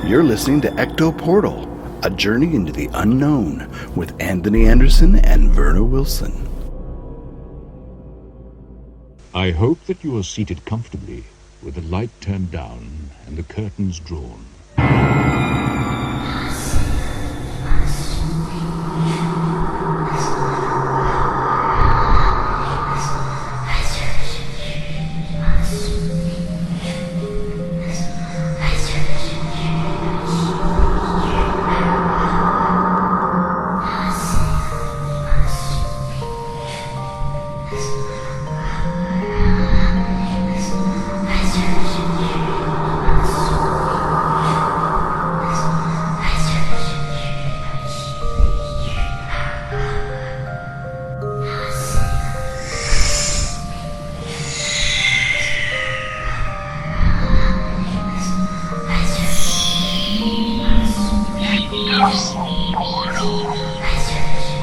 You're listening to Ecto Portal, a journey into the unknown with Anthony Anderson and Verna Wilson. I hope that you are seated comfortably with the light turned down and the curtains drawn.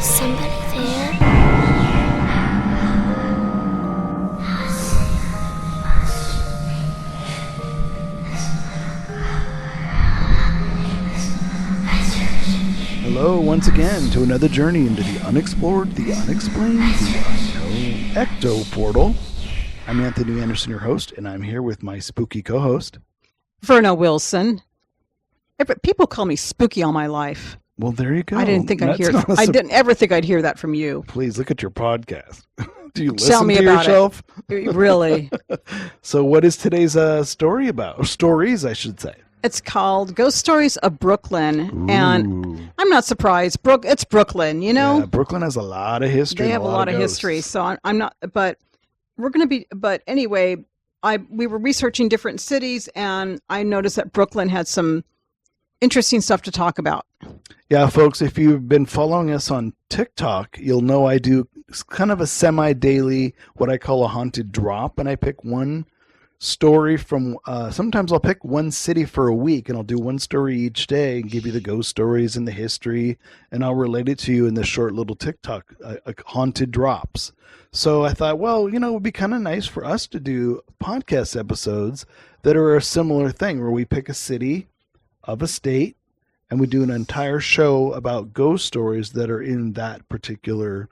Somebody there? Hello once again to another journey into the unexplored, the unexplained, the unknown Ecto Portal. I'm Anthony Anderson, your host, and I'm here with my spooky co-host, Verna Wilson. People call me spooky all my life. Well, there you go. I didn't think I'd hear. I didn't ever think I'd hear that from you. Please look at your podcast. Do you Tell listen me to about yourself? It. Really? So, what is today's story about? Or stories, I should say. It's called Ghost Stories of Brooklyn, and I'm not surprised. It's Brooklyn, you know. Yeah, Brooklyn has a lot of history. They have a lot of ghosts. history, so I'm not. But we're going to be. But anyway, we were researching different cities, and I noticed that Brooklyn had some interesting stuff to talk about. Yeah, folks, if you've been following us on TikTok, you'll know I do kind of a semi-daily, what I call a haunted drop, and I pick one story from, sometimes I'll pick one city for a week, and I'll do one story each day and give you the ghost stories and the history, and I'll relate it to you in this short little TikTok, haunted drops. So I thought, well, you know, it would be kind of nice for us to do podcast episodes that are a similar thing, where we pick a city of a state, and we do an entire show about ghost stories that are in that particular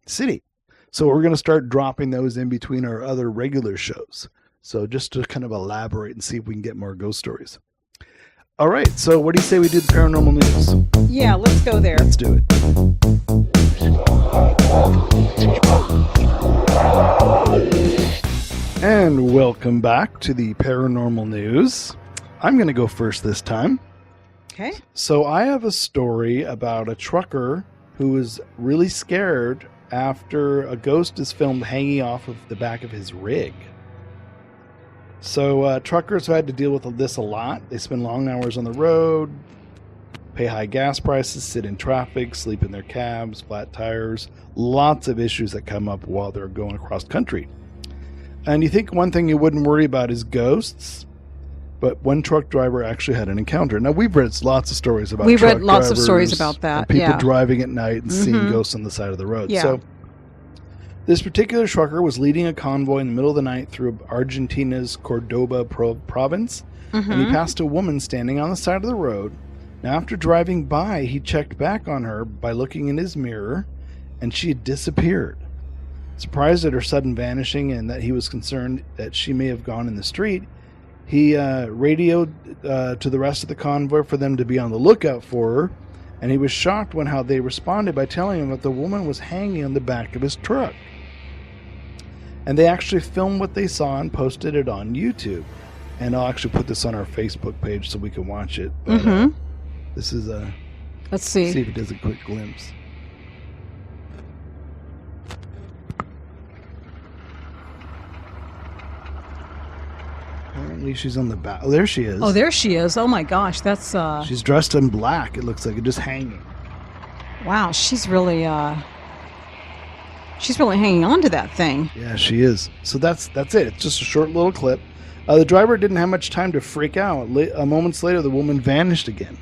city. So we're going to start dropping those in between our other regular shows. So just to kind of elaborate and see if we can get more ghost stories. All right. So what do you say we do the paranormal news? Yeah, let's go there. Let's do it. And welcome back to the paranormal news. I'm going to go first this time. Okay. So I have a story about a trucker who is really scared after a ghost is filmed hanging off of the back of his rig. So truckers have had to deal with this a lot. They spend long hours on the road, pay high gas prices, sit in traffic, sleep in their cabs, flat tires, lots of issues that come up while they're going across country. And you think one thing you wouldn't worry about is ghosts, but one truck driver actually had an encounter. Now, we've read lots of stories about We've truck read lots of drivers stories about that, and people yeah. driving at night and seeing ghosts on the side of the road. Yeah. So this particular trucker was leading a convoy in the middle of the night through Argentina's Cordoba province, and he passed a woman standing on the side of the road. Now, after driving by, he checked back on her by looking in his mirror, and she had disappeared. Surprised at her sudden vanishing and that he was concerned that she may have gone in the street, he radioed to the rest of the convoy for them to be on the lookout for her, and he was shocked when how they responded by telling him that the woman was hanging on the back of his truck. And they actually filmed what they saw and posted it on YouTube. And I'll actually put this on our Facebook page so we can watch it. But, this is Let's see. See if it does a quick glimpse. Apparently she's on the back. Oh, there she is. Oh, there she is. Oh my gosh, that's She's dressed in black. It looks like it, just hanging. wow. She's really hanging on to that thing. Yeah, she is. So that's it. It's just a short little clip. The driver didn't have much time to freak out. Moments later, the woman vanished again.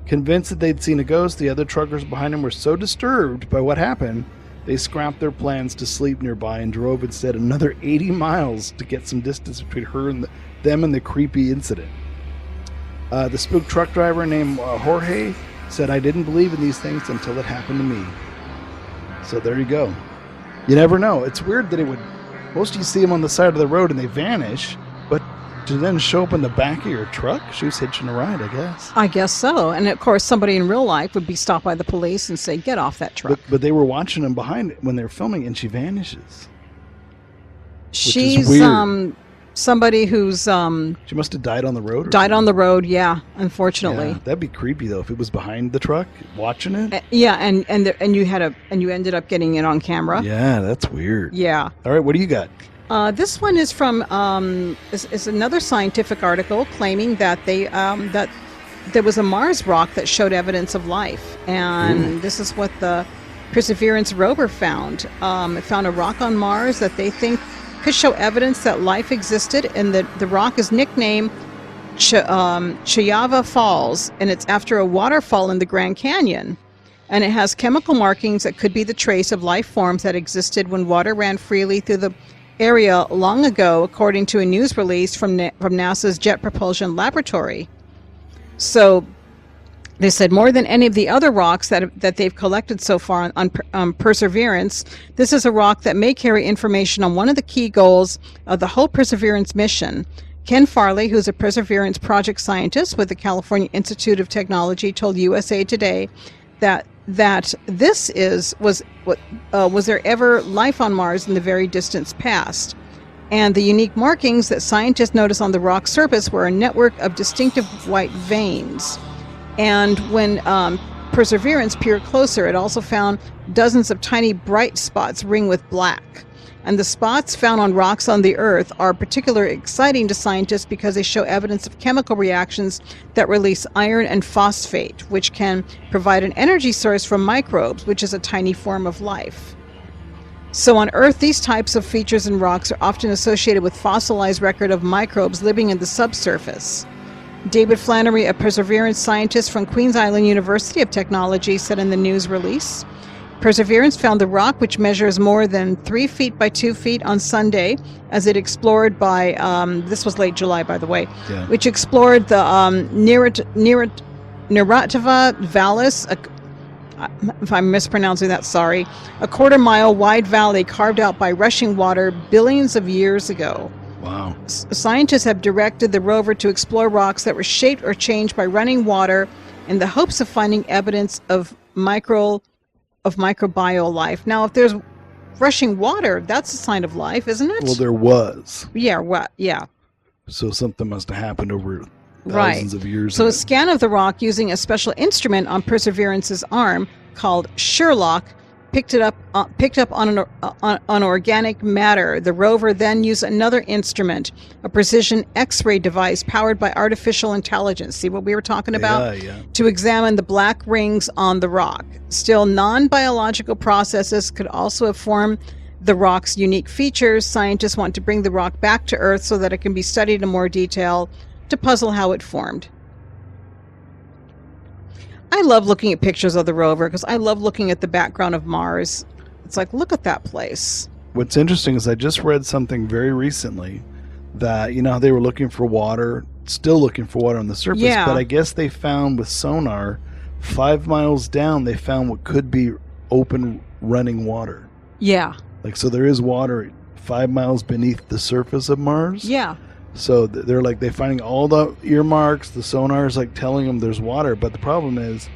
Convinced that they'd seen a ghost, the other truckers behind him were so disturbed by what happened, they scrapped their plans to sleep nearby and drove instead another 80 miles to get some distance between them and the creepy incident. The spook truck driver named Jorge said, "I didn't believe in these things until it happened to me." So there you go. You never know. It's weird that it would... Most of you see them on the side of the road and they vanish, but to then show up in the back of your truck? She was hitching a ride, I guess. I guess so. And of course, somebody in real life would be stopped by the police and say, "Get off that truck." But they were watching them behind when they were filming, and she vanishes. She's weird. somebody who's She must have died on the road. died on the road. Yeah, unfortunately. Yeah, that'd be creepy though if it was behind the truck watching it. Yeah, and you ended up getting it on camera. Yeah, that's weird. Yeah. All right, what do you got? This one is from is another scientific article claiming that that there was a Mars rock that showed evidence of life, and this is what the Perseverance rover found. It found a rock on Mars that they think could show evidence that life existed, and the rock is nicknamed Chayava Falls, and it's after a waterfall in the Grand Canyon. And it has chemical markings that could be the trace of life forms that existed when water ran freely through the area long ago, according to a news release from NASA's Jet Propulsion Laboratory. So they said more than any of the other rocks that they've collected so far on Perseverance, this is a rock that may carry information on one of the key goals of the whole Perseverance mission. Ken Farley, who's a Perseverance project scientist with the California Institute of Technology, told USA Today that this was there ever life on Mars in the very distant past. And the unique markings that scientists noticed on the rock's surface were a network of distinctive white veins. And when Perseverance peered closer, it also found dozens of tiny bright spots ringed with black. And the spots found on rocks on the Earth are particularly exciting to scientists because they show evidence of chemical reactions that release iron and phosphate, which can provide an energy source from microbes, which is a tiny form of life. So on Earth, these types of features in rocks are often associated with fossilized record of microbes living in the subsurface. David Flannery, a Perseverance scientist from Queens Island University of Technology, said in the news release, Perseverance found the rock, which measures more than 3 feet by 2 feet, on Sunday as it explored by, this was late July, by the way, which explored the Nerativa Vallis, if I'm mispronouncing that, sorry, a quarter-mile wide valley carved out by rushing water billions of years ago. Wow. Scientists have directed the rover to explore rocks that were shaped or changed by running water in the hopes of finding evidence of microbial life. Now, if there's rushing water, that's a sign of life, isn't it? Well, there was. Yeah, what? Yeah. So something must have happened over thousands of years So ago. a scan of the rock using a special instrument on Perseverance's arm called Sherlock picked up on organic matter. The rover then used another instrument, a precision X-ray device powered by artificial intelligence. See what we were talking about? Yeah. To examine the black rings on the rock. Still, non-biological processes could also have formed the rock's unique features. Scientists want to bring the rock back to Earth so that it can be studied in more detail to puzzle how it formed. I love looking at pictures of the rover because I love looking at the background of Mars. It's like, look at that place. What's interesting is I just read something very recently that, how they were looking for water, still looking for water on the surface, but I guess they found with sonar 5 miles down, they found what could be open running water. Yeah. So there is water 5 miles beneath the surface of Mars. Yeah. So they're finding all the earmarks, the sonar is telling them there's water, but the problem is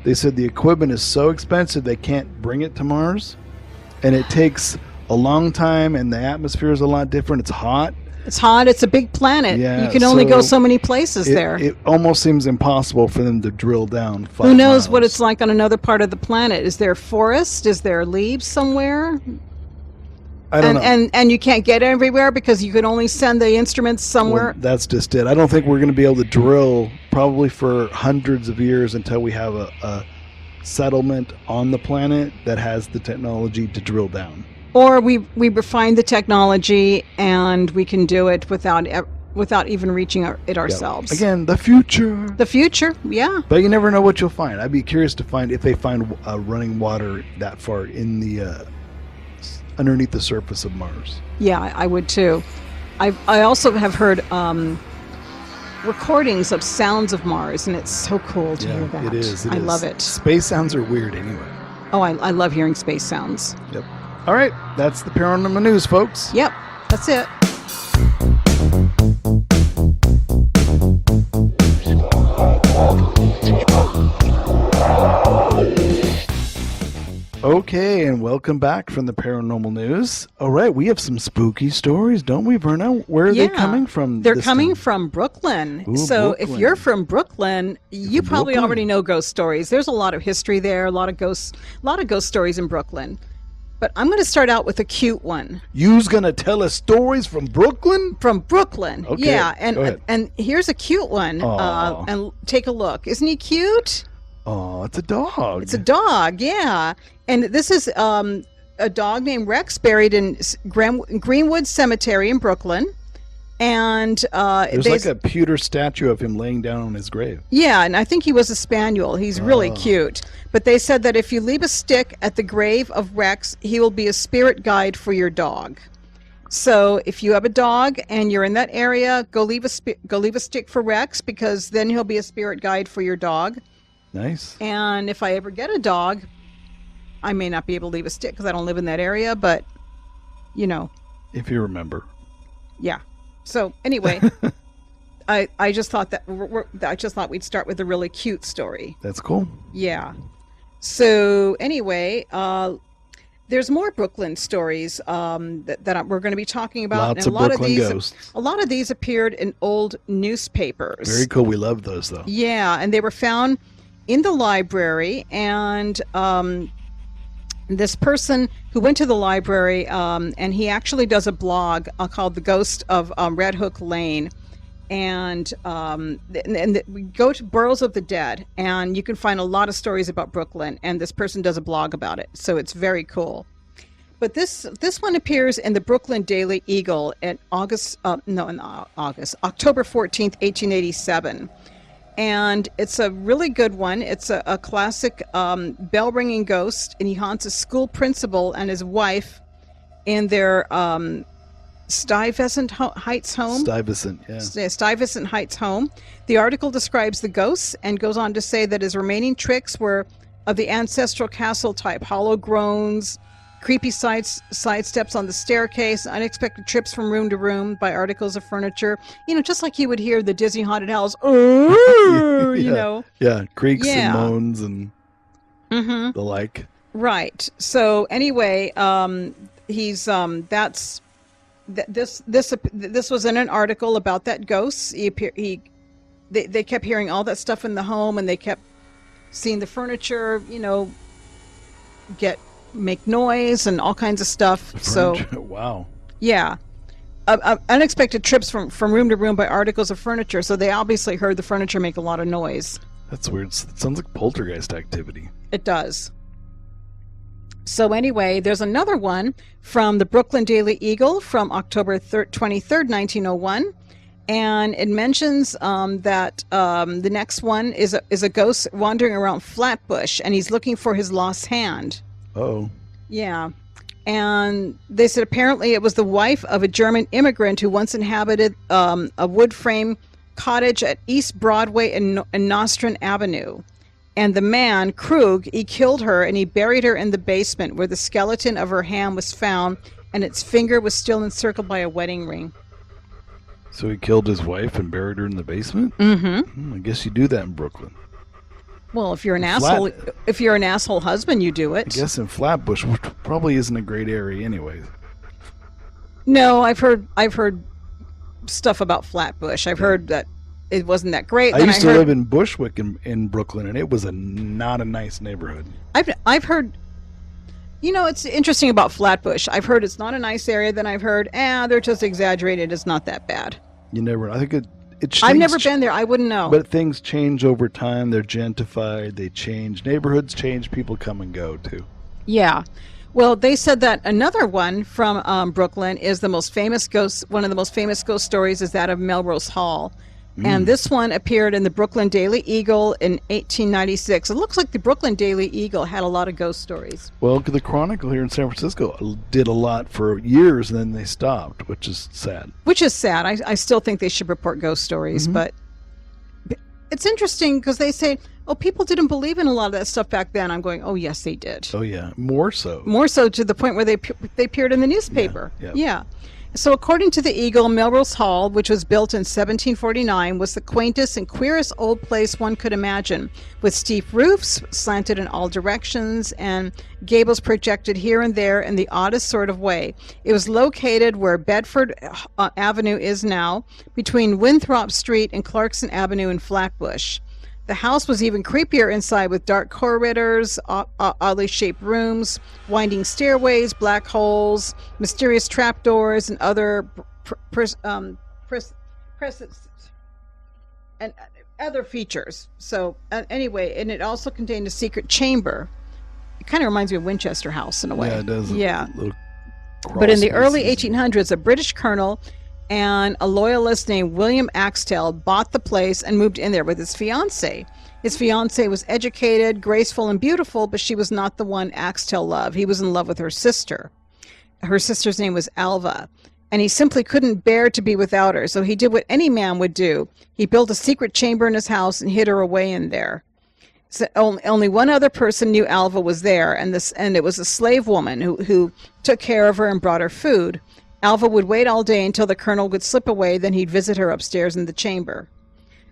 they said the equipment is so expensive they can't bring it to Mars, and it takes a long time, and the atmosphere is a lot different. It's hot. It's a big planet. Yeah, you can only go so many places there. It almost seems impossible for them to drill down 5 Who knows miles. what it's like on another part of the planet? Is there forest? Is there leaves somewhere? I don't know. And you can't get everywhere because you can only send the instruments somewhere. Well, that's just it. I don't think we're going to be able to drill probably for hundreds of years until we have a settlement on the planet that has the technology to drill down. Or we refine the technology and we can do it without even reaching it ourselves. Yeah. Again, the future. The future, yeah. But you never know what you'll find. I'd be curious to find if they find running water that far in the underneath the surface of Mars. Yeah, I would too. I also have heard recordings of sounds of Mars, and it's so cool to hear that. It is. I love it. Space sounds are weird anyway. Oh, I love hearing space sounds. Yep. All right, that's the paranormal news, folks. Yep, that's it. Okay, and welcome back from the paranormal news. All right, we have some spooky stories, don't we, Verna? Where are they coming from? They're coming from Brooklyn. Ooh, so Brooklyn. if you're from Brooklyn, you probably Brooklyn? already know ghost stories. There's a lot of history there, a lot of ghost stories in Brooklyn. But I'm going to start out with a cute one. You's gonna tell us stories from Brooklyn? From Brooklyn. Okay, Yeah, go ahead. and here's a cute one. Aw. And take a look. Isn't he cute? Oh, it's a dog. It's a dog, yeah. And this is a dog named Rex buried in Greenwood Cemetery in Brooklyn. And There's like a pewter statue of him laying down on his grave. yeah, and I think he was a spaniel. He's really cute. But they said that if you leave a stick at the grave of Rex, he will be a spirit guide for your dog. So if you have a dog and you're in that area, go leave a stick for Rex, because then he'll be a spirit guide for your dog. Nice. And if I ever get a dog, I may not be able to leave a stick because I don't live in that area, but If you remember. yeah. So anyway, I just thought we'd start with a really cute story. That's cool. Yeah. So anyway, there's more Brooklyn stories that we're going to be talking about. Lots and of Brooklyn ghosts. A lot of these appeared in old newspapers. Very cool. We love those, though. Yeah, and they were found in the library, and this person who went to the library, and he actually does a blog called The Ghost of Red Hook Lane. And we go to Burrows of the Dead, and you can find a lot of stories about Brooklyn, and this person does a blog about it, so it's very cool. But this one appears in the Brooklyn Daily Eagle at October 14th, 1887. And it's a really good one. It's a classic bell-ringing ghost, and he haunts a school principal and his wife in their Stuyvesant Heights home. Stuyvesant, yeah. Stuyvesant Heights home. The article describes the ghosts and goes on to say that his remaining tricks were of the ancestral castle type: hollow groans, creepy side steps on the staircase, unexpected trips from room to room by articles of furniture. Just like you would hear the Disney haunted house. Oh, Yeah, creaks Yeah. and moans and the like. Right. So anyway, he's this was in an article about that ghost. They kept hearing all that stuff in the home, and they kept seeing the furniture, make noise and all kinds of stuff. So Wow. yeah, unexpected trips from room to room by articles of furniture. So they obviously heard the furniture make a lot of noise. That's weird. It sounds like poltergeist activity. It does. So anyway, there's another one from the Brooklyn Daily Eagle from October 23rd, 1901. And it mentions that the next one is a ghost wandering around Flatbush, and he's looking for his lost hand. Oh. Yeah. And they said apparently it was the wife of a German immigrant who once inhabited a wood frame cottage at East Broadway and Nostrand Avenue. And the man, Krug, he killed her, and he buried her in the basement, where the skeleton of her hand was found, and its finger was still encircled by a wedding ring. So he killed his wife and buried her in the basement? Mm-hmm. I guess you do that in Brooklyn. Well, if you're an asshole husband, you do it. I guess in Flatbush, which probably isn't a great area anyway. No, I've heard stuff about Flatbush. I've heard that it wasn't that great. I used to live in Bushwick in Brooklyn, and it was not a nice neighborhood. I've heard, it's interesting about Flatbush. I've heard it's not a nice area. Then I've heard, they're just exaggerated. It's not that bad. You never. I think it. I've never been there. I wouldn't know. But things change over time. They're gentrified. They change. Neighborhoods change. People come and go too. Yeah. Well, they said that another one from Brooklyn is one of the most famous ghost stories is that of Melrose Hall. And this one appeared in the Brooklyn Daily Eagle in 1896. It looks like the Brooklyn Daily Eagle had a lot of ghost stories. Well, the Chronicle here in San Francisco did a lot for years, and then they stopped, which is sad. I still think they should report ghost stories, but it's interesting because they say, oh, people didn't believe in a lot of that stuff back then. I'm going, oh, yes, they did. Oh yeah, more so. More so to the point where they appeared in the newspaper. Yeah. So according to the Eagle, Melrose Hall, which was built in 1749, was the quaintest and queerest old place one could imagine, with steep roofs slanted in all directions and gables projected here and there in the oddest sort of way. It was located where Bedford Avenue is now, between Winthrop Street and Clarkson Avenue in Flatbush. The house was even creepier inside, with dark corridors, oddly shaped rooms, winding stairways, black holes, mysterious trapdoors, and other and other features. So anyway, and it also contained a secret chamber. It kind of reminds me of Winchester House in a way. Yeah, it does. Yeah. But in the early 1800s, a British colonel and a loyalist named William Axtell bought the place and moved in there with his fiancée. His fiancée was educated, graceful, and beautiful, but she was not the one Axtell loved. He was in love with her sister. Her sister's name was Alva, and he simply couldn't bear to be without her, so he did what any man would do. He built a secret chamber in his house and hid her away in there. So only one other person knew Alva was there, and it was a slave woman who took care of her and brought her food. Alva would wait all day until the colonel would slip away, then he'd visit her upstairs in the chamber.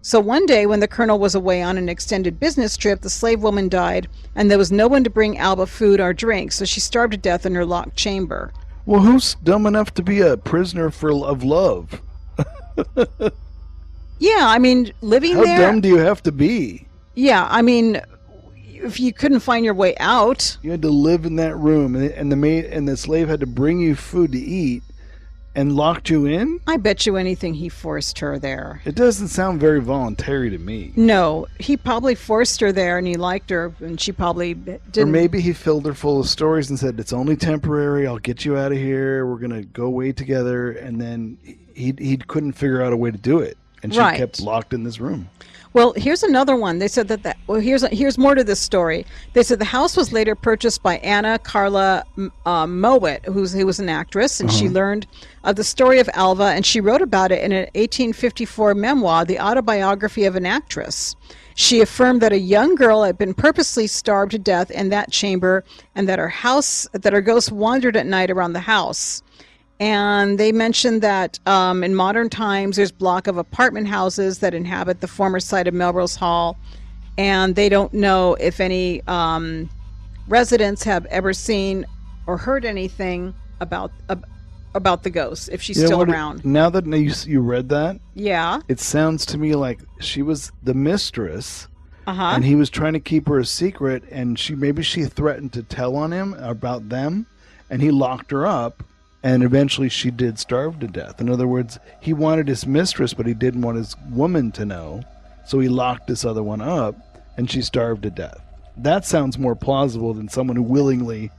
So one day when the colonel was away on an extended business trip, the slave woman died, and there was no one to bring Alva food or drink, so she starved to death in her locked chamber. Well, who's dumb enough to be a prisoner of love? Yeah, I mean, living there... How dumb do you have to be? Yeah, I mean, if you couldn't find your way out... You had to live in that room, and the maid and the slave had to bring you food to eat, and locked you in? I bet you anything he forced her there. It doesn't sound very voluntary to me. No, he probably forced her there, and he liked her, and she probably didn't. Or maybe he filled her full of stories and said, it's only temporary, I'll get you out of here, we're going to go away together, and then he couldn't figure out a way to do it, and she kept locked in this room. Well, here's another one. They said here's more to this story. They said the house was later purchased by Anna Carla Mowat, who was an actress, and she learned of the story of Alva, and she wrote about it in an 1854 memoir, The Autobiography of an Actress. She affirmed that a young girl had been purposely starved to death in that chamber, and that her ghost wandered at night around the house. And they mentioned that in modern times, there's block of apartment houses that inhabit the former site of Melrose Hall, and they don't know if any residents have ever seen or heard anything about the ghost, if she's still around. Now that you read that, yeah, it sounds to me like she was the mistress, uh-huh, and he was trying to keep her a secret, and maybe she threatened to tell on him about them, and he locked her up. And eventually she did starve to death. In other words, he wanted his mistress, but he didn't want his woman to know. So he locked this other one up, and she starved to death. That sounds more plausible than someone who willingly,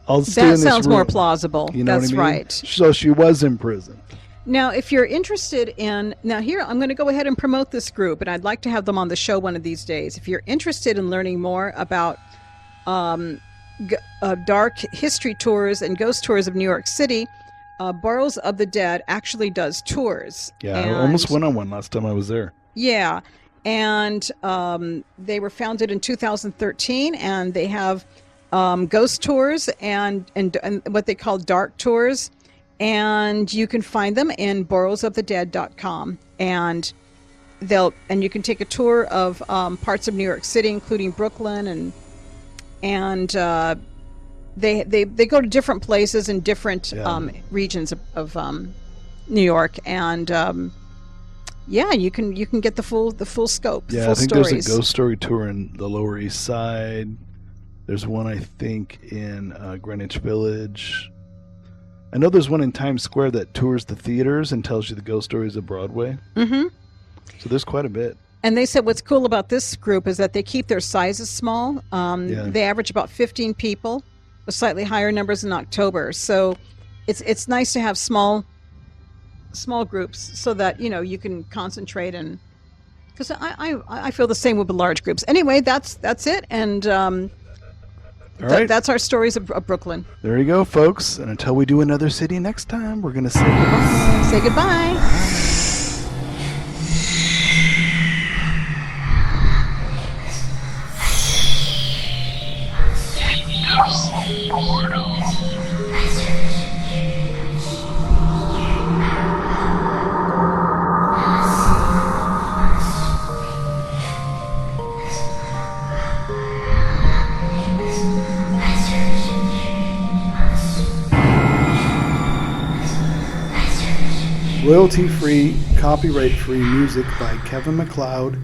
I'll stay in this room. That sounds more plausible. You know That's what I mean? right. So she was in prison. Now, if you're interested here, I'm going to go ahead and promote this group, and I'd like to have them on the show one of these days. If you're interested in learning more about dark history tours and ghost tours of New York City, Burrows of the Dead actually does tours. Yeah, I almost went on one last time I was there. Yeah, and they were founded in 2013, and they have ghost tours and what they call dark tours, and you can find them in burrowsofthedead.com, and you can take a tour of parts of New York City, including Brooklyn and they go to different places in different regions of New York, and you can get the full scope. Yeah, full I think stories. there's a ghost story tour in the Lower East Side. There's one I think in Greenwich Village. I know there's one in Times Square that tours the theaters and tells you the ghost stories of Broadway. Mm-hmm. So there's quite a bit. And they said what's cool about this group is that they keep their sizes small. They average about 15 people, with slightly higher numbers in October. So it's nice to have small groups so that you can concentrate, and because I feel the same with the large groups. Anyway, that's it, and that's our stories of Brooklyn. There you go, folks. And until we do another city next time, we're going to say goodbye. Say goodbye. Royalty-free, copyright-free music by Kevin MacLeod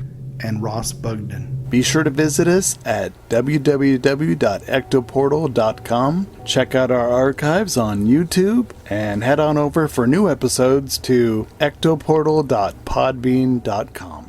and Ross Bugden. Be sure to visit us at www.ectoportal.com. Check out our archives on YouTube and head on over for new episodes to ectoportal.podbean.com.